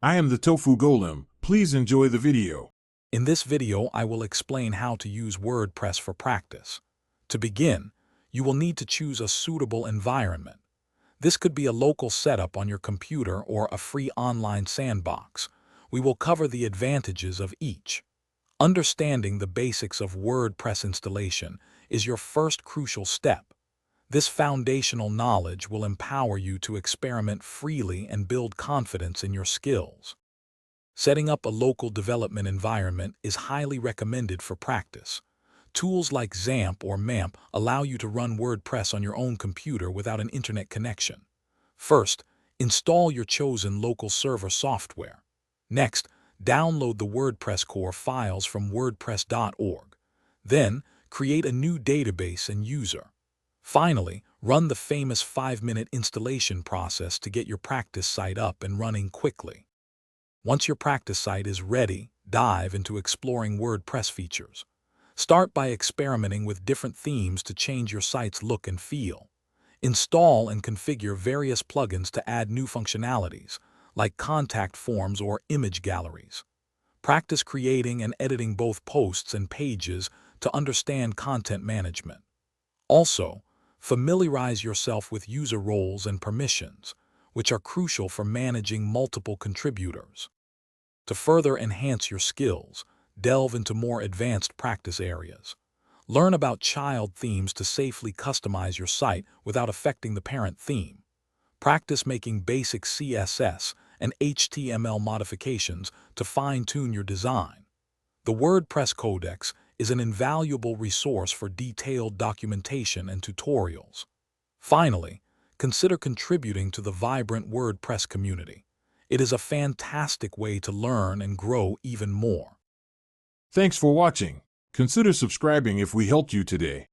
I am the Tofu Golem. Please enjoy the video. In this video, I will explain how to use WordPress for practice. To begin, you will need to choose a suitable environment. This could be a local setup on your computer or a free online sandbox. We will cover the advantages of each. Understanding the basics of WordPress installation is your first crucial step. This foundational knowledge will empower you to experiment freely and build confidence in your skills. Setting up a local development environment is highly recommended for practice. Tools like XAMPP or MAMP allow you to run WordPress on your own computer without an internet connection. First, install your chosen local server software. Next, download the WordPress core files from wordpress.org. Then, create a new database and user. Finally, run the famous 5-minute installation process to get your practice site up and running quickly. Once your practice site is ready, dive into exploring WordPress features. Start by experimenting with different themes to change your site's look and feel. Install and configure various plugins to add new functionalities, like contact forms or image galleries. Practice creating and editing both posts and pages to understand content management. Also, familiarize yourself with user roles and permissions, which are crucial for managing multiple contributors. To further enhance your skills, delve into more advanced practice areas. Learn about child themes to safely customize your site without affecting the parent theme. Practice making basic CSS and HTML modifications to fine-tune your design. The WordPress Codex is an invaluable resource for detailed documentation and tutorials. Finally, consider contributing to the vibrant WordPress community. It is a fantastic way to learn and grow even more. Thanks for watching. Consider subscribing if we helped you today.